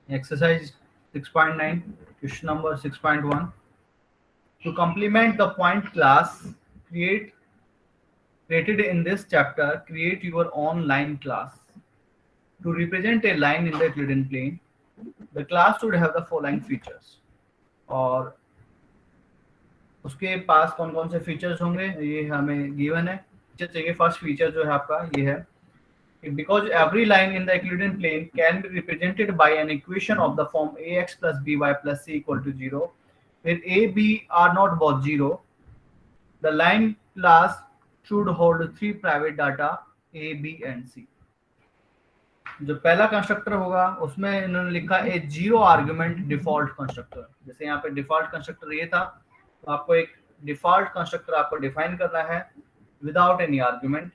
Exercise 6.9, question number 6.1. To complement the point class created in this chapter, create your own line class. To represent a line in the Euclidean plane, the class should have the following features. और उसके पास कौन कौन से features होंगे ये हमें given है। Feature चाहिए, फर्स्ट फीचर जो है आपका ये है because every line in the Euclidean plane can be represented by an equation of the form ax plus by plus c equal to 0, where a, b are not both 0, the line class should hold three private data a, b and c. जो पहला constructor होगा उसमें इन्होंने लिखा ए zero argument default constructor. जैसे यहाँ पे default constructor ये था, तो आपको एक डिफॉल्ट कंस्ट्रक्टर आपको डिफाइन करना है without any argument.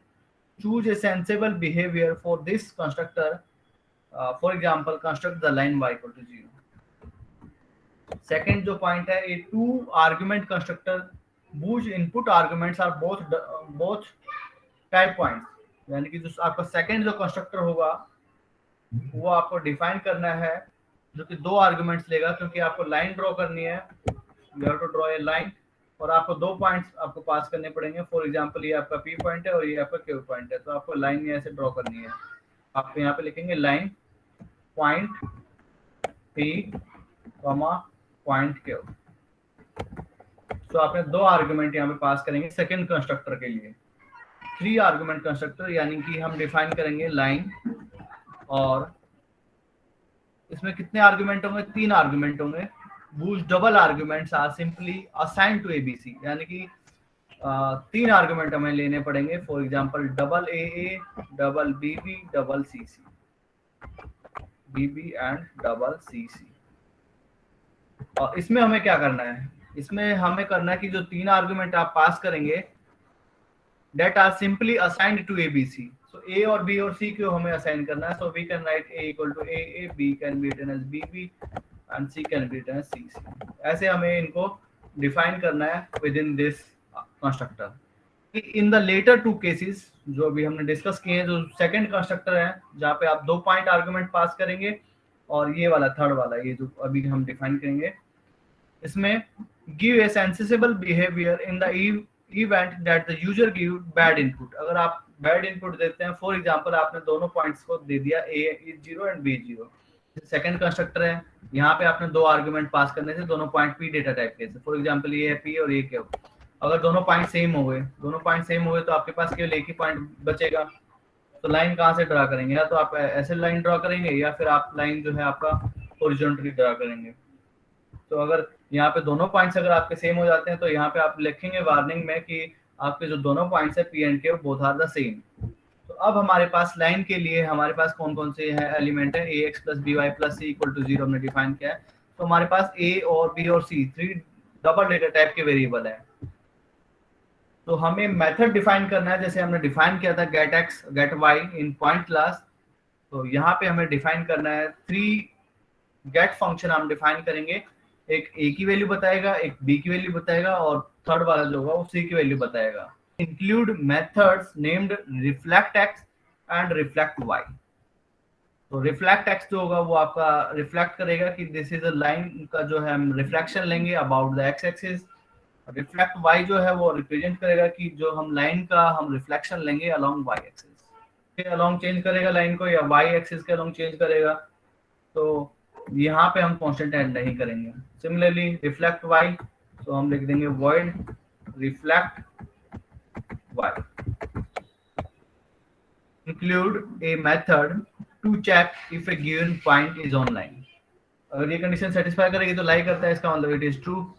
Choose a sensible behavior for this constructor. For example, construct the line y equal to 0. Second जो point है, a two argument constructor whose input arguments are both type points, यानी कि जो आपका second जो constructor होगा वो आपको डिफाइन करना है जो कि दो आर्गुमेंट्स लेगा, क्योंकि आपको लाइन ड्रॉ करनी है। You have to draw a line और आपको दो पॉइंट्स आपको पास करने पड़ेंगे। फॉर एग्जांपल ये आपका पी पॉइंट है और ये आपका क्यू पॉइंट है, तो आपको लाइन ऐसे ड्रॉ करनी है। आप यहाँ पे लिखेंगे line point P point Q. तो आपने दो आर्गुमेंट यहाँ पे पास करेंगे सेकंड कंस्ट्रक्टर के लिए। थ्री आर्गुमेंट कंस्ट्रक्टर यानी कि हम डिफाइन करेंगे लाइन, और इसमें कितने आर्गुमेंट होंगे? तीन आर्गुमेंट होंगे। whose double arguments are simply assigned to ABC, यानी कि तीन आर्गुमेंट हमें लेने पड़ेंगे। For example double A, double BB, double CC, BB and double CC. और इसमें हमें क्या करना है? इसमें हमें करना है कि जो तीन आर्गुमेंट आप पास करेंगे that are simply assigned to ABC. So A और B और C को हमें असाइन करना है। So we can write A equal to A, B can be written as BB and C can be written as CC. ऐसे हमें इनको define करना है within this constructor. In the later two cases जो अभी हमने डिस्कस किए हैं, जो सेकंड कंस्ट्रक्टर है जहाँ पे आप दो पॉइंट आर्गुमेंट पास करेंगे, और ये वाला थर्ड वाला ये जो अभी हम डिफाइन करेंगे, इसमें give a sensible behavior in the event that the user give bad input. अगर आप bad input देते हैं, फॉर एग्जांपल आपने दोनों पॉइंट्स को दे दिया a is 0 and b is 0, second constructor है, यहाँ पे आपने दो आर्गुमेंट पास करने थे, दोनों पॉइंट p डेटा टाइप के। फॉर एग्जांपल ये है p और ये q। अगर दोनों पॉइंट सेम हो गए तो आपके पास केवल एक ही पॉइंट बचेगा। तो लाइन कहाँ से ड्रा करेंगे? या तो आप ऐसे लाइन ड्रा करेंगे या फिर आप लाइन जो है आपका हॉरिजॉन्टली ड्रा करेंगे। तो अगर यहाँ पे दोनों पॉइंट्स अगर आपके सेम हो जाते हैं तो यहाँ पे आप लिखेंगे वार्निंग में कि आपके जो दोनों पॉइंट्स है पी एंड के बोथ आर द सेम। तो अब हमारे पास लाइन के लिए हमारे पास कौन कौन से है एलिमेंट है? A X plus B Y plus C equal to 0 हमने डिफाइन किया है। तो हमारे पास ए और बी और C three double data type के वेरिएबल है। तो हमें मेथड डिफाइन करना है, जैसे हमने डिफाइन किया था गेट एक्स गेट वाई इन पॉइंट क्लास। तो यहाँ पे हमें डिफाइन करना है थ्री गेट फंक्शन हम डिफाइन करेंगे। एक ए की वैल्यू बताएगा, एक बी की वैल्यू बताएगा, और थर्ड वाला जो होगा वो सी की वैल्यू बताएगा। Include methods named reflect X and reflect Y. तो रिफ्लेक्ट एक्स जो होगा वो आपका रिफ्लेक्ट करेगा कि दिस इज अ लाइन का जो है हम रिफ्लेक्शन लेंगे about the X axis. Reflect Y जो है वो रिप्रेजेंट करेगा कि जो हम लाइन का हम रिफ्लेक्शन लेंगे along y axis. Along change करेगा लाइन को या वाई एक्सिस के अलोंग चेंज करेगा, तो यहाँ पे हम कांस्टेंट ऐड नहीं करेंगे। सिमिलरली रिफ्लेक्ट वाई, तो हम लिख देंगे void reflect Y. Include a method to check if a given point is on line. अगर ये कंडीशन सेटिस्फाई करेगी तो लाई करता है, इसका मतलब it is true,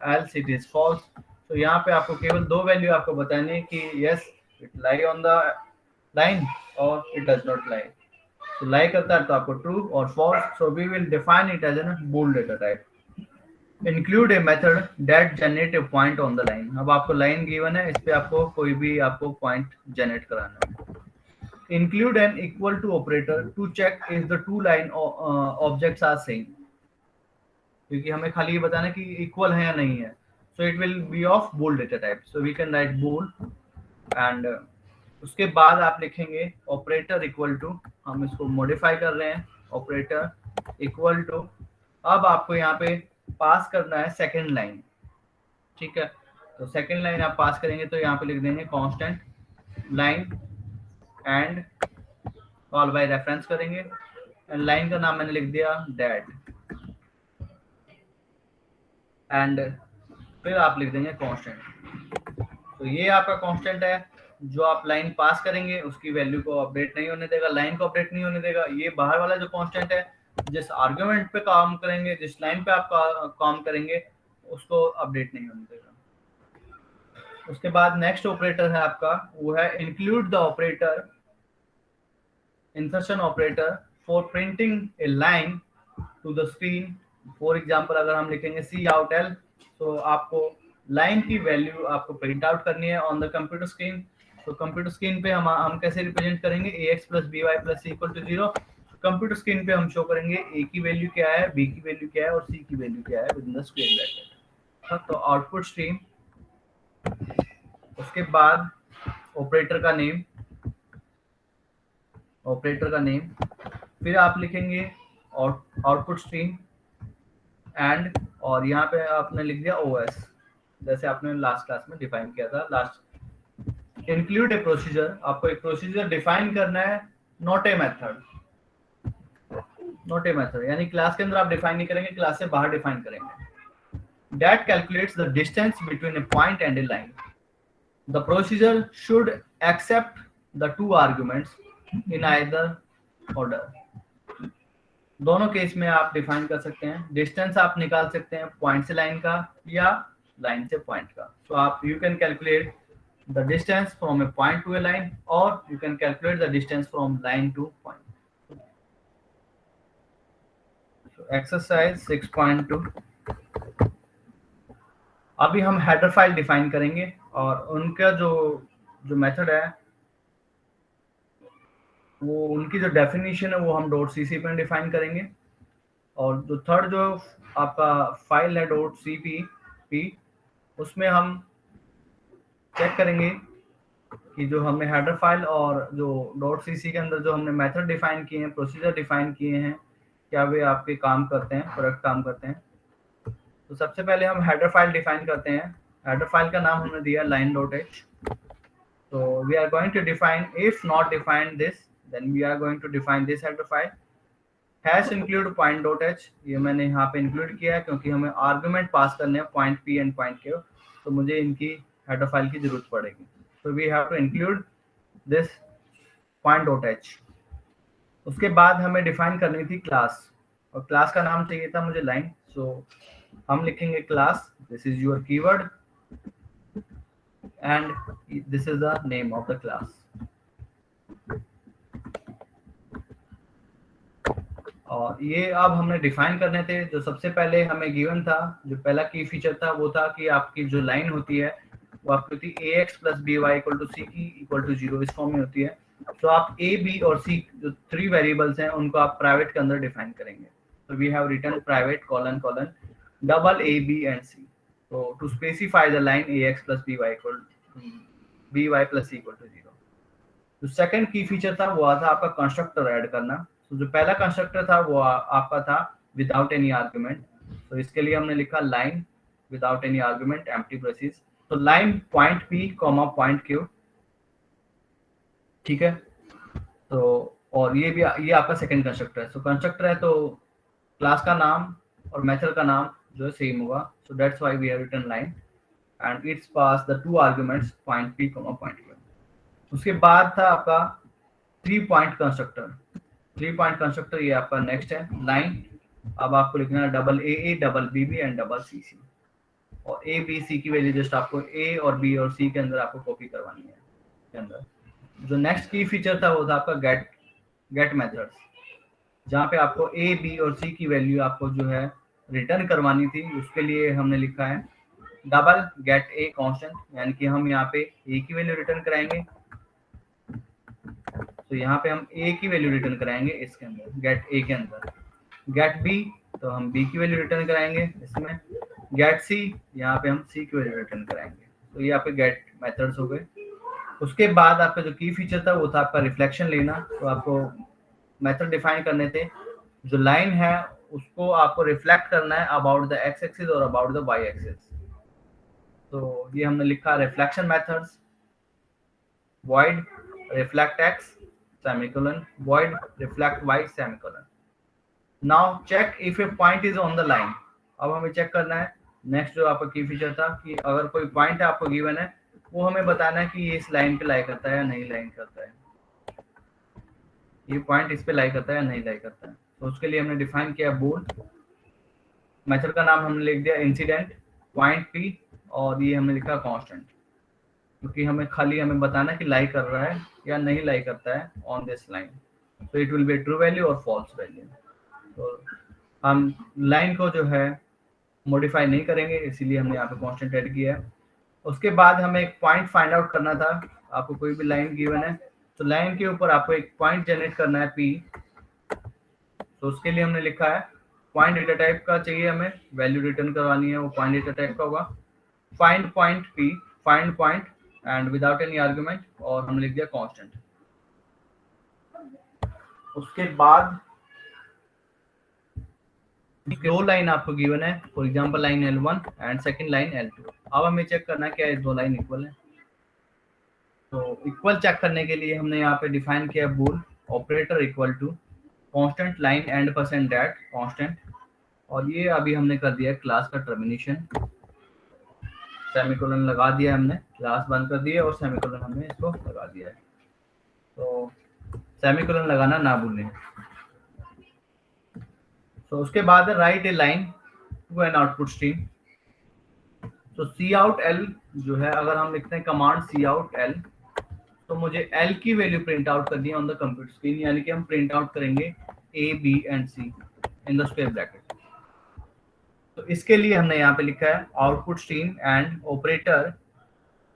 else it is false. तो यहाँ पे आपको केवल दो वैल्यू आपको बतानी है कि yes it lie on the line और इट डज नॉट लाई। तो लाई करता है तो आपको ट्रू और false. So we will define it as an bool data type. Include a method that generate a point on the line. अब आपको line given है, इस पे आपको कोई भी आपको पॉइंट जनरेट कराना है। Include an equal to operator to check if the two line objects are same, क्योंकि हमें खाली ये बताना है कि इक्वल है या नहीं है। So it will be of bool data type. So we can write bool and उसके बाद आप लिखेंगे ऑपरेटर इक्वल टू, हम इसको मॉडिफाई कर रहे हैं, ऑपरेटर इक्वल टू, अब आपको यहाँ पे पास करना है सेकेंड लाइन, ठीक है। तो सेकेंड लाइन आप पास करेंगे तो यहाँ पे लिख देंगे constant line and call by reference करेंगे, एंड लाइन का नाम मैंने लिख दिया दैट, एंड फिर आप लिख देंगे कांस्टेंट। तो ये आपका कांस्टेंट है, जो आप लाइन पास करेंगे उसकी वैल्यू को अपडेट नहीं होने देगा, लाइन को अपडेट नहीं होने देगा। ये बाहर वाला जो कांस्टेंट है, जिस आर्गुमेंट पे काम करेंगे, जिस लाइन पे आप काम करेंगे, उसको अपडेट नहीं होने देगा। उसके बाद नेक्स्ट ऑपरेटर है आपका, वो है include the operator, insertion operator for printing a line to the screen. For example अगर हम लिखेंगे सी आउट एल, तो आपको लाइन की वैल्यू आपको प्रिंट आउट करनी है ऑन द कंप्यूटर स्क्रीन। तो कंप्यूटर स्क्रीन पे हम कैसे रिप्रेजेंट करेंगे, ax plus B Y plus C equal to 0। Computer screen पे हम शो करेंगे a की वैल्यू क्या है, b की वैल्यू क्या है और c की वैल्यू क्या है with in the square bracket. तो आउटपुट स्ट्रीम, उसके बाद ऑपरेटर का नेम, फिर आप लिखेंगे आउटपुट स्ट्रीम एंड, और यहाँ पे आपने लिख दिया OS, जैसे आपने लास्ट क्लास में डिफाइन किया था। लास्ट इंक्लूड ए प्रोसीजर, आपको एक प्रोसीजर डिफाइन करना है, नॉट ए मेथड, यानी क्लास के अंदर आप डिफाइन नहीं करेंगे, क्लास से बाहर डिफाइन करेंगे। That calculates the distance between a point and a line. The procedure should accept the two arguments in either order. दोनों केस में आप डिफाइन कर सकते हैं। डिस्टेंस आप निकाल सकते हैं पॉइंट से लाइन का या लाइन से पॉइंट का। तो आप you can calculate the distance from a point to a line, और you can calculate the distance from line to point. Exercise 6.2, अभी हम हेडर फाइल डिफाइन करेंगे, और उनका जो मेथड है, वो उनकी जो डेफिनेशन है वो हम .cc पे डिफाइन करेंगे। और जो थर्ड जो आपका फाइल है .cpp, उसमें हम चेक करेंगे कि जो हमने हेडर फाइल और जो .cc के अंदर जो हमने मेथड डिफाइन किए हैं, प्रोसीजर डिफाइन किए हैं, क्या वे आपके काम करते हैं, प्रोडक्ट काम करते हैं। तो सबसे पहले हम हेडर फाइल डिफाइन करते हैं। हेडर फाइल का नाम हमने दिया line.h। तो we are going to define, if not define this then we are going to define this header file। hash include point.h, ये मैंने यहाँ पे इंक्लूड किया है क्योंकि हमें आर्गुमेंट पास करने हैं point p and point q, तो मुझे इनकी हेडर फाइल की जरूरत पड़ेगी। तो we have to include this point.h। उसके बाद हमें डिफाइन करनी थी क्लास, और क्लास का नाम चाहिए था मुझे लाइन। सो हम लिखेंगे class, this is your keyword and this is the name of the class. और ये अब हमने डिफाइन करने थे। जो सबसे पहले हमें गिवन था, जो पहला की फीचर था, वो था कि आपकी जो लाइन होती है वो आपकी होती है ax plus B Y equal to C की इक्वल टू 0, इस फॉर्म में होती है। तो आप a b और c जो 3 वेरिएबल्स हैं उनको आप प्राइवेट के अंदर डिफाइन करेंगे। तो we have written private colon colon double a b and c, तो to specify the line ax plus B Y equal B Y plus C equal to 0। जो सेकंड की फीचर था वो था आपका कंस्ट्रक्टर ऐड करना। तो जो पहला कंस्ट्रक्टर था वो आपका था विदाउट एनी आर्गुमेंट। तो इसके लिए हमने लिखा line without any argument empty braces. तो line point p comma point q, ठीक है। तो और ये आपका सेकंड कंस्ट्रक्टर है। सो कंस्ट्रक्टर है तो क्लास का नाम और मेथड का नाम जो है सेम होगा। So that's why we have written line and it's pass the two arguments point p comma point q। उसके बाद था आपका 3 पॉइंट कंस्ट्रक्टर। 3 पॉइंट कंस्ट्रक्टर ये आपका नेक्स्ट है। लाइन, अब आपको लिखना है double a double b and double c, और a b c की वैल्यू जस्ट आपको a और b और c के अंदर आपको कॉपी करवानी है के अंदर। जो नेक्स्ट की फीचर था वो था आपका गेट मेथड्स, जहाँ पे आपको a b और c की वैल्यू आपको जो है रिटर्न करवानी थी। उसके लिए हमने लिखा है डबल गेट a कांस्टेंट, यानी कि हम यहाँ पे a की वैल्यू रिटर्न कराएंगे। तो यहाँ पे हम a की वैल्यू रिटर्न कराएंगे इसके अंदर गेट a के अंदर। गेट b, तो हम b की वैल्यू रिटर्न कराएंगे इसमें। गेट c, यहाँ पे हम c की वैल्यू रिटर्न कराएंगे। तो ये आपके गेट मेथड्स हो गए। उसके बाद आपका जो की फीचर था वो था आपका रिफ्लेक्शन लेना। तो आपको मेथड डिफाइन करने थे जो लाइन है उसको आपको रिफ्लेक्ट करना है अबाउट द एक्स एक्सिस और अबाउट द वाई एक्सिस। तो ये हमने लिखा reflection methods, void reflect x semicolon, void reflect y semicolon. Now check if a point is on the line. अब हमें चेक करना है नेक्स्ट जो आपका की फीचर था कि अगर कोई पॉइंट आपको गिवन है वो हमें बताना है कि ये इस लाइन पे लाई करता है या नहीं लाई करता है, ये पॉइंट इस पे लाई करता है या नहीं लाई करता है। तो उसके लिए हमने डिफाइन किया बोल, मेथड का नाम हमने लिख दिया इंसिडेंट पॉइंट पी और ये हमने लिखा कांस्टेंट, क्योंकि हमें बताना है कि लाई कर रहा है या नहीं लाई करता है ऑन दिस लाइन। तो it will be true value और फॉल्स वैल्यू। तो हम लाइन को जो है मॉडिफाई नहीं करेंगे, इसीलिए हमने यहाँ पे कांस्टेंट ऐड किया है। उसके बाद हमें एक पॉइंट फाइंड आउट करना था। आपको कोई भी लाइन गिवन है तो लाइन के ऊपर आपको एक पॉइंट जनरेट करना है पी। तो उसके लिए हमने लिखा है पॉइंट डेटा टाइप का चाहिए, हमें वैल्यू रिटर्न करवानी है, वो पॉइंट डेटा टाइप का होगा find point P, find point and without any argument, और हमने लिख दिया कांस्टेंट। उसके बाद दो लाइन आपको गिवन है, for example line L1 and second line L2। अब हमें चेक करना है क्या ये दो लाइन इक्वल है। तो इक्वल चेक करने के लिए हमने यहाँ पे डिफाइन किया bool operator equal to constant line and percent that constant, और ये अभी हमने कर दिया क्लास का टर्मिनेशन, सेमीकोलन लगा दिया हमने, क्लास बंद कर दिया और सेमीकोलन हमने इसको लगा दिया है। तो सेमीकोलन लगाना ना भूलें। तो उसके बाद write a line to an output stream. तो सी आउट एल जो है, अगर हम लिखते हैं कमांड सी आउट एल, तो मुझे एल की वैल्यू प्रिंट आउट करनी है ऑन द कंप्यूटर स्क्रीन, यानी कि हम प्रिंट आउट करेंगे A B and C in the square bracket. तो इसके लिए हमने यहाँ पे लिखा है output stream and operator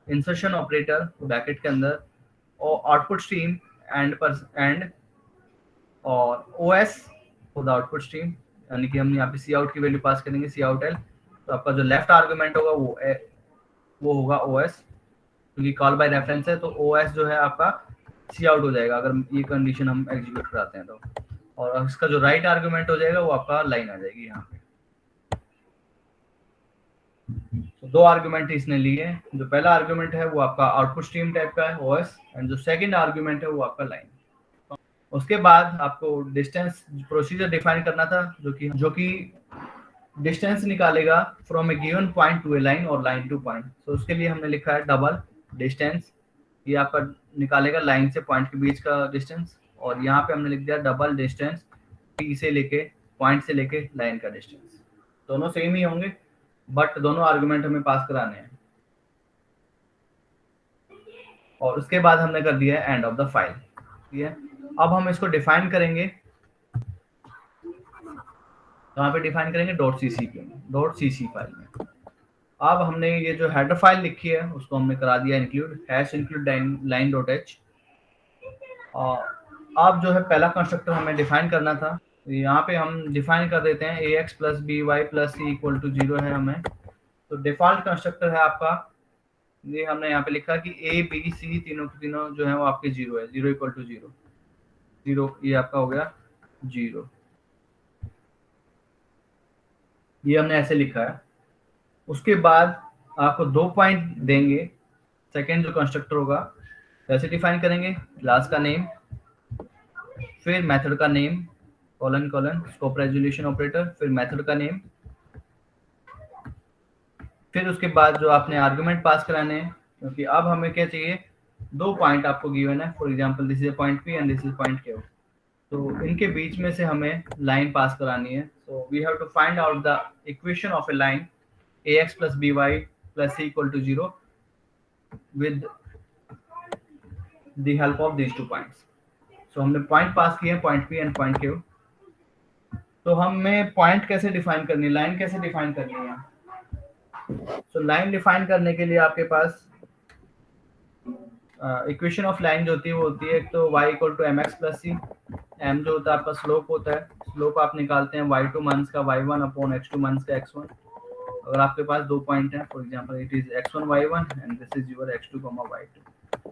insertion operator bracket के अंदर, और आउटपुट स्ट्रीम एंड और OS for the output stream, यानी कि हम यहाँ पे सी आउट की वैल्यू पास करेंगे सी आउट एल। तो आपका जो लेफ्ट आर्गुमेंट होगा वो होगा ओएस, क्योंकि कॉल बाय रेफरेंस है। तो ओएस जो है आपका सी आउट हो जाएगा अगर ये कंडीशन हम एग्जीक्यूट कराते हैं तो, और इसका जो राइट आर्गुमेंट हो जाएगा वो आपका लाइन आ जाएगी यहाँ पे। तो दो आर्गुमेंट इसने लिए, जो पहला आर्गुमेंट है वो आपका आउटपुट स्ट्रीम टाइप का है ओएस, एंड जो सेकंड आर्गुमेंट है वो आपका लाइन। उसके बाद आपको डिस्टेंस प्रोसीजर डिफाइन करना था, जो कि डिस्टेंस निकालेगा from A given point to a line और लाइन टू पॉइंट। तो उसके लिए हमने लिखा है डबल डिस्टेंस, ये आपका निकालेगा लाइन से पॉइंट के बीच का डिस्टेंस, और यहाँ पे हमने लिख दिया डबल डिस्टेंस पी से लेके पॉइंट से लेके लाइन का डिस्टेंस। दोनों सेम ही होंगे बट दोनों आर्गुमेंट हमें पास कराने हैं। और उसके बाद हमने कर दिया है एंड ऑफ द फाइल, ठीक है। अब हम इसको डिफाइन करेंगे, यहाँ पे डिफाइन करेंगे .cc फाइल में। अब हमने ये जो हेडर फाइल लिखी है उसको हमने करा दिया इंक्लूड #include line.h। अब जो है पहला कंस्ट्रक्टर हमें डिफाइन करना था, यहाँ पे हम डिफाइन कर देते हैं ax + by + c = 0 है हमें। तो डिफॉल्ट कंस्ट्रक्टर है आपका, ये हमने यहाँ पे लिखा कि a b c तीनों जो है वो आपके 0 है, 0 = 0, ये आपका हो गया 0, ये हमने ऐसे लिखा है। उसके बाद आपको 2 पॉइंट देंगे, सेकेंड जो कंस्ट्रक्टर होगा कैसे डिफाइन करेंगे, क्लास का नेम, फिर मेथड का नेम : स्कोप रेजोल्यूशन ऑपरेटर, फिर मेथड का नेम, फिर उसके बाद जो आपने आर्गुमेंट पास कराने हैं, क्योंकि अब हमें क्या चाहिए, 2 पॉइंट आपको गिवन है, for example this is point P and this is point Q. तो इनके बीच में से हमें लाइन पास करानी है। So we have to find out the equation of a line ax + by + c = 0 with the help of these 2 points। so हमने point पास किए हैं, point p and point q। तो हमें पॉइंट कैसे डिफाइन करनी है, लाइन कैसे डिफाइन करनी है। so लाइन डिफाइन करने के लिए आपके पास इक्वेशन ऑफ लाइन जो होती है वो होती है, एक तो y = mx + c, m जो होता है आपका स्लोप होता है, स्लोप आप निकालते हैं y2 मंथ्स का y1 / x2 मंथ्स का x1। अगर आपके पास 2 पॉइंट हैं, for example it is x1 y1 and this is your x2 y2।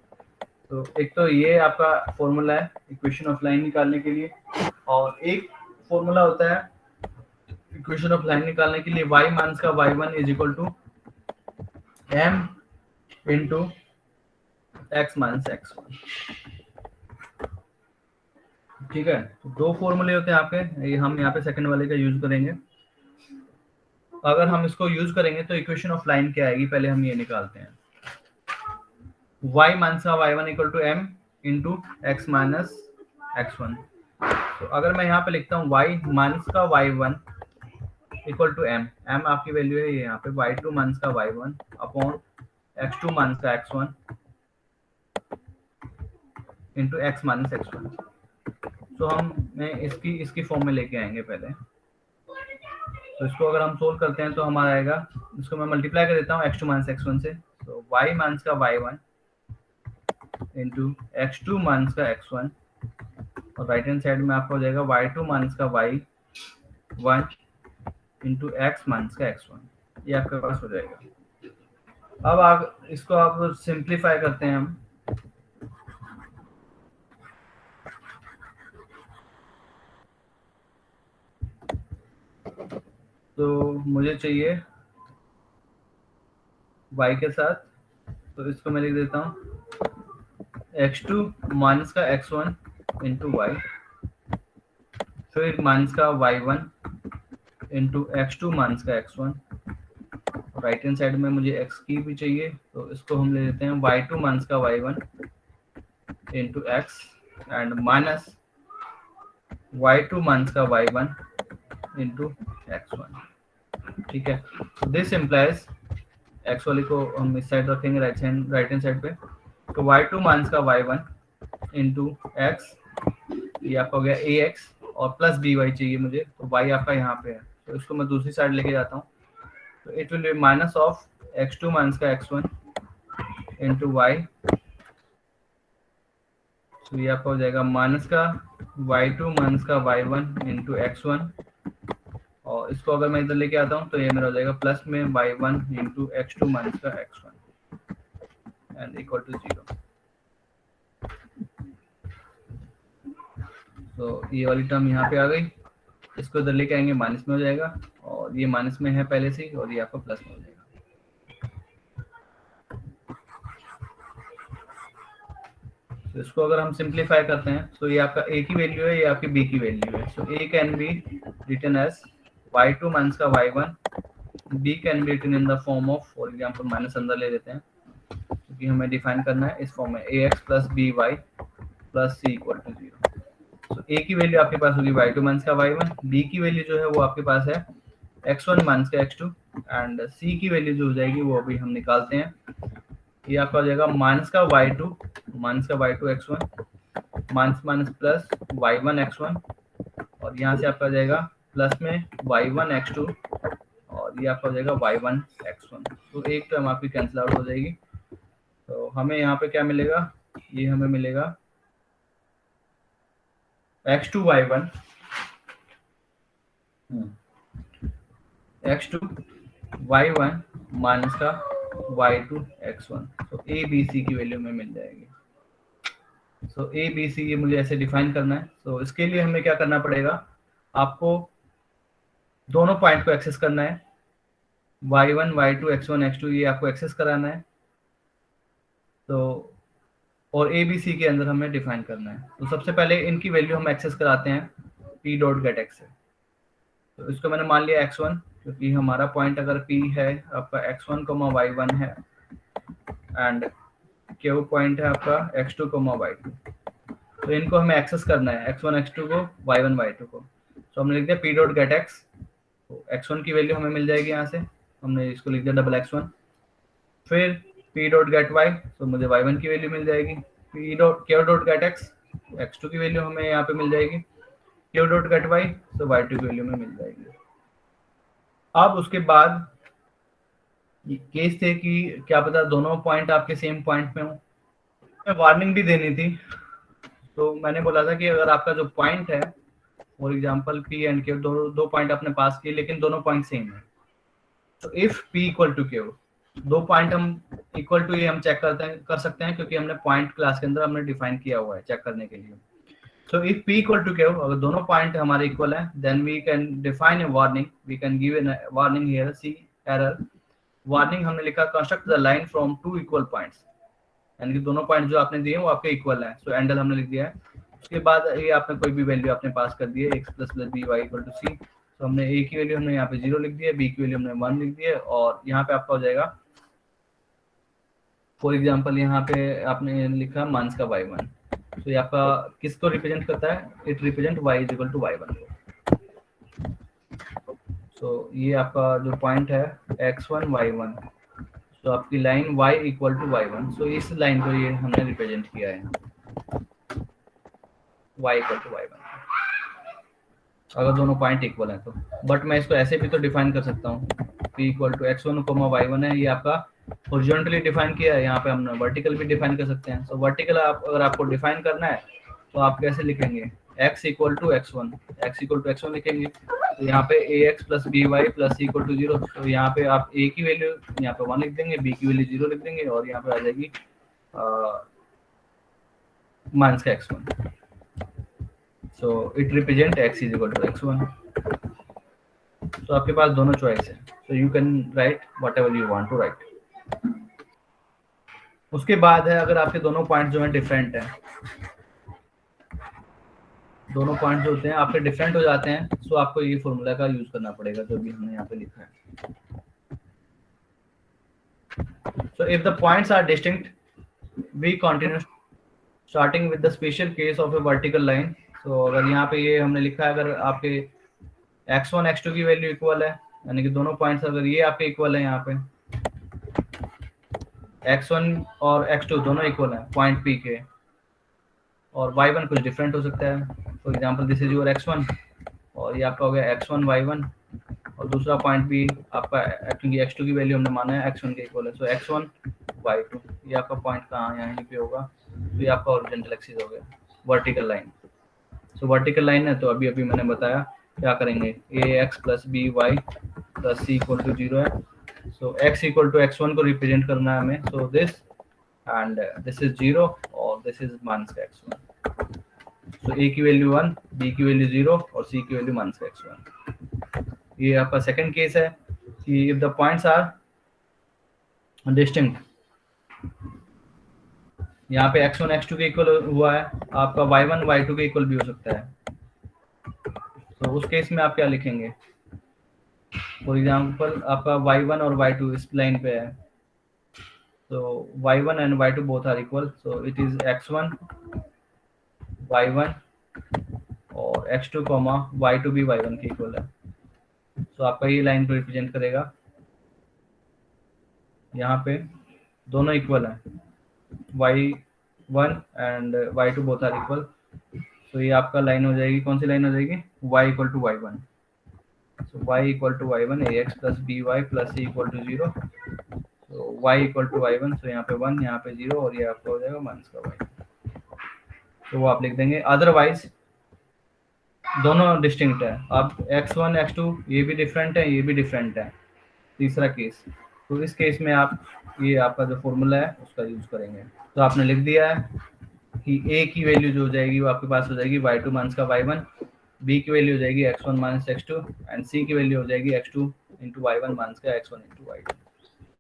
तो एक तो ये आपका फॉर्मूला है इक्वेशन ऑफ लाइन निकालने के लिए, और एक फॉर्मूला होता है इक्वेशन ऑफ लाइन निकालने के लिए, y माइनस का y1 is equal to m into x minus x1। ठीक है, तो दो फॉर्मूले होते हैं आपके, ये हम यहाँ पे सेकंड वाले का यूज करेंगे। अगर हम इसको यूज करेंगे तो इक्वेशन ऑफ लाइन क्या आएगी, पहले हम ये निकालते हैं। y माइनस का y1 equal to m into x minus x1। तो अगर मैं यहाँ पे लिखता हूँ y माइनस का y1 equal to m, m आपकी वैल्यू है यहाँ पे, y2 माइनस का y1 अपॉन x2 माइनस का x1 into x minus x1। तो हम इसकी फॉर्म में लेके आएंगे पहले। तो इसको अगर हम सोल्व करते हैं तो हमारा आएगा, इसको मैं मल्टीप्लाई कर देता हूँ x2 माइनस x1 से। तो y माइनस का y1 इंटू x2 माइनस का x1, और राइट हैंड साइड में आपका हो जाएगा y2 माइनस का y1 इंटू x माइनस का x1। ये आपके पास हो जाएगा। अब आप इसको आप सिंप्लीफाई करते हैं हम। तो मुझे चाहिए y के साथ, तो इसको मैं लिख देता हूँ x2 माइनस का x1 इंटू y, फिर माइनस का y1 इंटू x2 माइनस का x1। राइट हैंड साइड में मुझे x की भी चाहिए, तो इसको हम ले लेते हैं y2 माइनस का y1 into x and minus y2 minus का y1 इंटू x1। ठीक है, तो दिस इम्प्लाइज x वाले को हम इस साइड रखेंगे राइट हैंड साइड पे। तो y2 माइनस का y1 इंटू x, ये आपका हो गया ax, और प्लस by चाहिए मुझे, तो y आपका यहाँ पे है, तो इसको मैं दूसरी साइड लेके जाता हूँ। तो it will B minus of x2 minus का x1 इंटू y, तो ये आपका हो जाएगा माइनस का y2 माइनस का y1 इंटू x1, और इसको अगर मैं इधर लेके आता हूँ तो ये मेरा हो जाएगा प्लस में y1 इंटू x2 माइनस का x1 एंड इक्वल टू 0। तो ये वाली टर्म यहाँ पे आ गई, इसको इधर लेके आएंगे माइनस में हो जाएगा, और ये माइनस में है पहले से ही, और ये आपका प्लस में हो जाएगा। तो इसको अगर हम सिंप्लीफाई करते हैं तो ये आपका a की वैल्यू है, ये आपकी b की वैल्यू है। So a can be written as y2 minus का y1, b can be written in the form of, for example minus अंदर ले लेते हैं क्योंकि हमें डिफाइन करना है इस फॉर्म में, ax plus by plus c equal to 0। तो a की वैल्यू आपके पास होगी y2 माइनस का y1, b की वैल्यू जो है वो आपके पास है x1 माइनस का x2, एंड c की वैल्यू जो हो जाएगी वो अभी हम निकालते हैं। ये आपका हो जाएगा माइनस का y2 x1 minus minus plus y1 x1, और यहाँ से आपका आ जाएगा प्लस में y1 x2, और ये आपका हो जाएगा y1 x1। तो एक टर्म आपकी कैंसिल आउट हो जाएगी। तो हमें यहाँ पे क्या मिलेगा, ये हमें मिलेगा x2 y1 माइनस का y2 x1। तो a b c की वैल्यू में मिल जाएगी। सो a b c ये मुझे ऐसे डिफाइन करना है। तो इसके लिए हमें क्या करना पड़ेगा, आपको दोनों पॉइंट को एक्सेस करना है, y1 y2 x1 x2 ये आपको एक्सेस कराना है। तो और a b c के अंदर हमें डिफाइन करना है। तो सबसे पहले इनकी वैल्यू हम एक्सेस कराते हैं p डॉट गेट x से। तो इसको मैंने मान लिया x1, क्योंकि हमारा पॉइंट अगर p है आपका x1 y1 है, एंड q पॉइंट है आपका x2 y2। तो इनको हमें एक्सेस करना है, x1 x2 को, y1 y2 को। तो हमने लिख दिया p डॉट गेट x। तो x1 की वैल्यू हमें मिल जाएगी, यहाँ से हमने इसको लिख दिया डबल x1। फिर p डॉट गेट y, तो मुझे y1 की वैल्यू मिल जाएगी। q dot gate x, x2 की वैल्यू हमें यहाँ पे मिल जाएगी। q डॉट गेट y, तो y2 की वैल्यू में मिल जाएगी। अब उसके बाद केस थे कि क्या पता दोनों पॉइंट आपके सेम पॉइंट में हो। वार्निंग भी देनी थी, तो मैंने बोला था कि अगर आपका जो पॉइंट है, for example p and q, दो पॉइंट आपने पास किए लेकिन दोनों पॉइंट सेम है, तो if p equal to q, दो पॉइंट हम इक्वल टू ये हम चेक कर सकते हैं, क्योंकि हमने पॉइंट क्लास के अंदर हमने डिफाइन किया हुआ है चेक करने के लिए। So if p equal to q, अगर दोनों पॉइंट हमारे इक्वल है, then we can define a warning. We can give a warning here. See error. Warning हमने लिखा construct the line from two equal points. यानी कि दोनों पॉइंट जो आपने दिए वो आपके इक्वल है. So एंडल हमने लिख दिया है. उसके बाद ये आपने कोई भी वैल्यू आपने पास कर दी है, x plus plus B Y equal to C. तो हमने a की वैल्यू हमने यहाँ पे 0 लिख दी है, b की वैल्यू हमने 1 लिख दी है, और यहाँ पे आपका हो जाएगा फॉर एग्जाम्पल यहाँ पे आपने लिखा माइनस का y1. तो ये आपका किसको रिप्रेजेंट करता है? It represent y is equal to y1 को. सो ये आपका जो पॉइंट है x1 y1, तो आपकी line y equal to y1. So इस लाइन को ये हमने रिप्रेजेंट किया है y इक्वल टू y1, अगर दोनों पॉइंट इक्वल हैं तो. बट मैं इसको ऐसे भी तो डिफाइन कर सकता हूँ, p equal to x1 y1 है, ये आपका हॉरिजॉन्टली डिफाइन किया है. यहाँ पे हम वर्टिकल भी डिफाइन कर सकते हैं. सो वर्टिकल अगर आपको डिफाइन करना है तो आप कैसे लिखेंगे? x इक्वल टू x1 लिखेंगे. तो यहाँ पे ax plus B Y plus C equal to 0. तो यहाँ पे आप a की वैल्यू यहाँ पे 1 लिख देंगे, b की वैल्यू 0 लिख देंगे, और यहाँ पे आ जाएगी माइनस का x1. So it represent x is equal to x1. तो आपके पास दोनों चॉइस है. So you can write whatever you want to write. उसके बाद है अगर आपके दोनों पॉइंट जो है डिफरेंट है, दोनों पॉइंट जो होते हैं आपके डिफरेंट हो जाते हैं, तो आपको ये फॉर्मूला का यूज करना पड़ेगा जो भी हमने यहाँ पे लिखा है. So if the points are distinct we continue starting with the special case of a vertical line. तो अगर यहाँ पे ये हमने लिखा है अगर आपके x1 x2 की वैल्यू इक्वल है, यानी कि दोनों पॉइंट्स अगर ये आपके इक्वल है, यहाँ पे x1 और x2 दोनों इक्वल हैं पॉइंट p के, और y1 कुछ डिफरेंट हो सकता है. For example this is your x1 और ये आपका हो गया x1 y1, और दूसरा पॉइंट भी आपका क्योंकि x2 की वैल्यू हमने माना है x1 के इक्वल है. सो x1 y2 ये आपका पॉइंट कहाँ है? यहीं पे होगा. तो ये आपका हॉरिजॉन्टल एक्सिस हो गया, vertical line. So vertical line है तो अभी मैंने बताया क्या करेंगे, ax plus B Y plus C equal to 0 है. सो x इक्वल टू x1 को रिप्रेजेंट करना है हमें. So this and this is 0 और दिस इज माइनस का x1. सो a की वैल्यू 1, b की वैल्यू 0 और c की वैल्यू माइनस का x1. ये आपका सेकंड केस है कि if the points are distinct, यहाँ पे x1 x2 के इक्वल हुआ है, आपका y1 y2 के इक्वल भी हो सकता है. तो उस केस में आप क्या लिखेंगे? फॉर एग्जांपल आपका y1 और y2 इस लाइन पे है, तो y1 and y2 both are equal. So it is x1 y1 और x2 y2 भी y1 के इक्वल है. तो आपका ये लाइन को रिप्रेजेंट करेगा. यहाँ पे दोनों इक्वल हैं, y1 and y2 both are equal. तो ये आपका लाइन हो जाएगी, कौन सी लाइन हो जाएगी? y equal to y1. So y equal to y1 ax plus B Y plus C equal to 0. तो y इक्वल टू y1, सो यहाँ पे 1 यहाँ पे 0 और ये आपका हो जाएगा माइनस का y. तो वो आप लिख देंगे. अदरवाइज दोनों डिस्टिंक्ट है. अब x1 x2 ये भी डिफरेंट है, ये भी डिफरेंट है, तीसरा केस. तो इस केस में आप ये आपका जो फॉर्मूला है उसका यूज करेंगे. तो आपने लिख दिया है कि a की वैल्यू जो हो जाएगी वो आपके पास हो जाएगी y2 माइनस का y1, b की वैल्यू हो जाएगी x1 minus x2 and c की वैल्यू हो जाएगी x2 इंटू y1 माइनस का x1 इंटू y2.